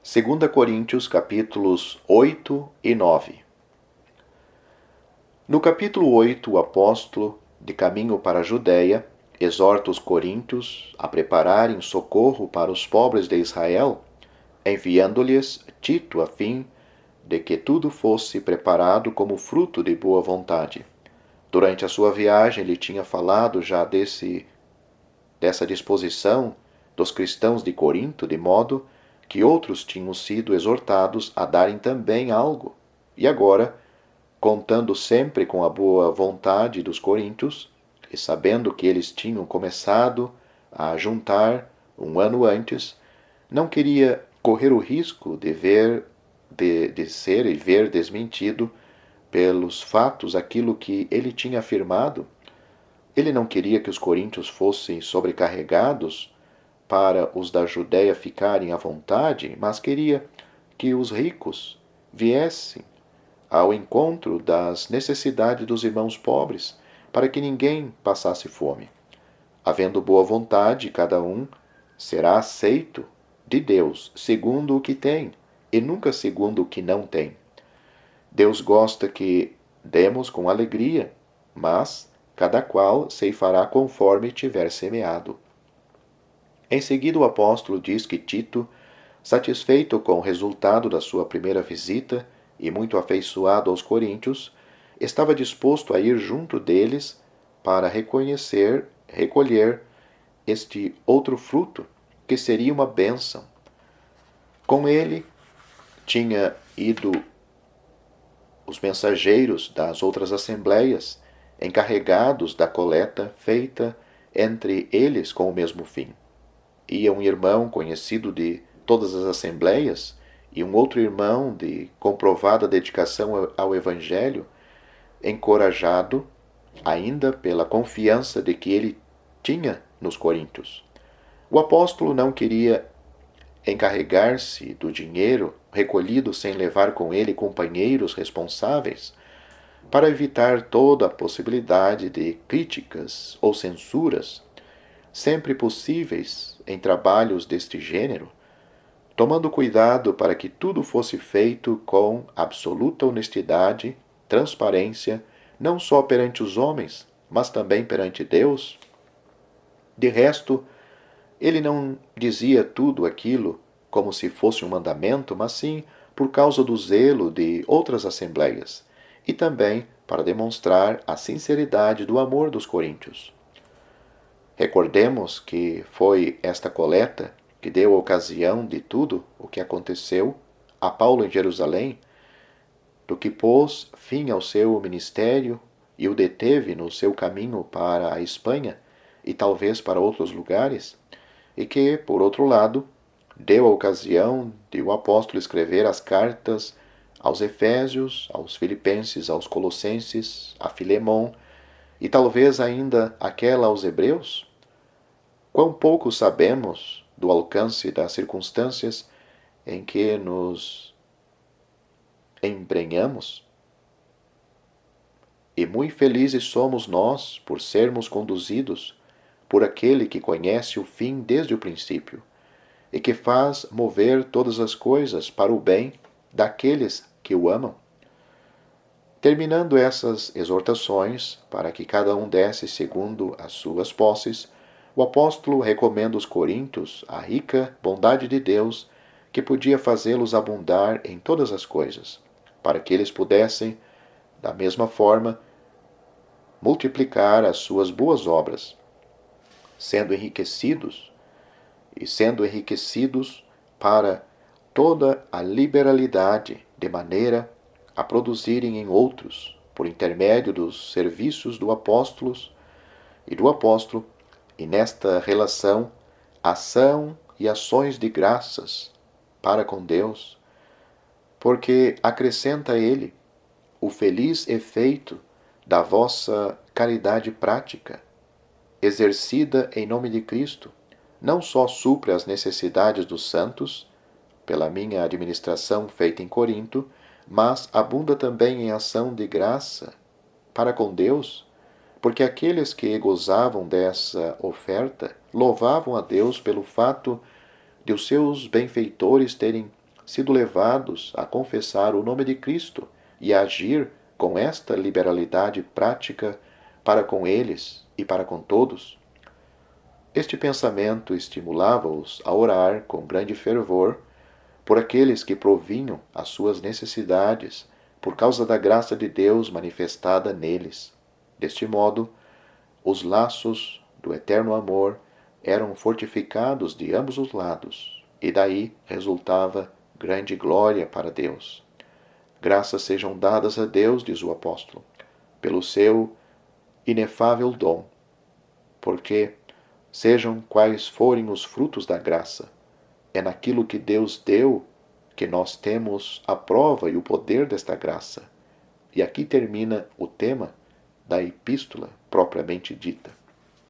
2 Coríntios capítulos 8 e 9. No capítulo 8, o apóstolo, de caminho para a Judéia, exorta os coríntios a prepararem socorro para os pobres de Israel, enviando-lhes Tito a fim de que tudo fosse preparado como fruto de boa vontade. Durante a sua viagem, ele tinha falado já dessa disposição dos cristãos de Corinto, de modo que outros tinham sido exortados a darem também algo. E agora, contando sempre com a boa vontade dos coríntios, e sabendo que eles tinham começado a juntar um ano antes, não queria correr o risco de ser e ver desmentido pelos fatos aquilo que ele tinha afirmado. Ele não queria que os coríntios fossem sobrecarregados para os da Judéia ficarem à vontade, mas queria que os ricos viessem ao encontro das necessidades dos irmãos pobres, para que ninguém passasse fome. Havendo boa vontade, cada um será aceito de Deus segundo o que tem, e nunca segundo o que não tem. Deus gosta que demos com alegria, mas cada qual ceifará conforme tiver semeado. Em seguida, o apóstolo diz que Tito, satisfeito com o resultado da sua primeira visita e muito afeiçoado aos coríntios, estava disposto a ir junto deles para recolher este outro fruto, que seria uma bênção. Com ele tinha ido os mensageiros das outras assembleias, encarregados da coleta feita entre eles com o mesmo fim. Ia um irmão conhecido de todas as assembleias e um outro irmão de comprovada dedicação ao Evangelho, encorajado ainda pela confiança de que ele tinha nos coríntios. O apóstolo não queria encarregar-se do dinheiro recolhido sem levar com ele companheiros responsáveis, para evitar toda a possibilidade de críticas ou censuras, sempre possíveis em trabalhos deste gênero, tomando cuidado para que tudo fosse feito com absoluta honestidade, transparência, não só perante os homens, mas também perante Deus. De resto, ele não dizia tudo aquilo como se fosse um mandamento, mas sim por causa do zelo de outras assembleias, e também para demonstrar a sinceridade do amor dos coríntios. Recordemos que foi esta coleta que deu ocasião de tudo o que aconteceu a Paulo em Jerusalém, do que pôs fim ao seu ministério e o deteve no seu caminho para a Espanha e talvez para outros lugares, e que, por outro lado, deu a ocasião de o apóstolo escrever as cartas aos Efésios, aos Filipenses, aos Colossenses, a Filemon e talvez ainda aquela aos Hebreus? Quão pouco sabemos do alcance das circunstâncias em que nos embrenhamos? E muito felizes somos nós por sermos conduzidos por aquele que conhece o fim desde o princípio e que faz mover todas as coisas para o bem daqueles que o amam. Terminando essas exortações, para que cada um desse segundo as suas posses, o apóstolo recomenda aos coríntios a rica bondade de Deus, que podia fazê-los abundar em todas as coisas, para que eles pudessem, da mesma forma, multiplicar as suas boas obras, sendo enriquecidos para toda a liberalidade, de maneira a produzirem em outros, por intermédio dos serviços do apóstolo, e nesta relação, ação e ações de graças para com Deus, porque acrescenta ele o feliz efeito da vossa caridade prática, exercida em nome de Cristo, não só supre as necessidades dos santos, pela minha administração feita em Corinto, mas abunda também em ação de graça para com Deus, porque aqueles que gozavam dessa oferta louvavam a Deus pelo fato de os seus benfeitores terem sido levados a confessar o nome de Cristo e a agir com esta liberalidade prática para com eles e para com todos? Este pensamento estimulava-os a orar com grande fervor por aqueles que provinham as suas necessidades por causa da graça de Deus manifestada neles. Deste modo, os laços do eterno amor eram fortificados de ambos os lados, e daí resultava grande glória para Deus. Graças sejam dadas a Deus, diz o apóstolo, pelo seu inefável dom, porque, sejam quais forem os frutos da graça, é naquilo que Deus deu que nós temos a prova e o poder desta graça. E aqui termina o tema da epístola propriamente dita.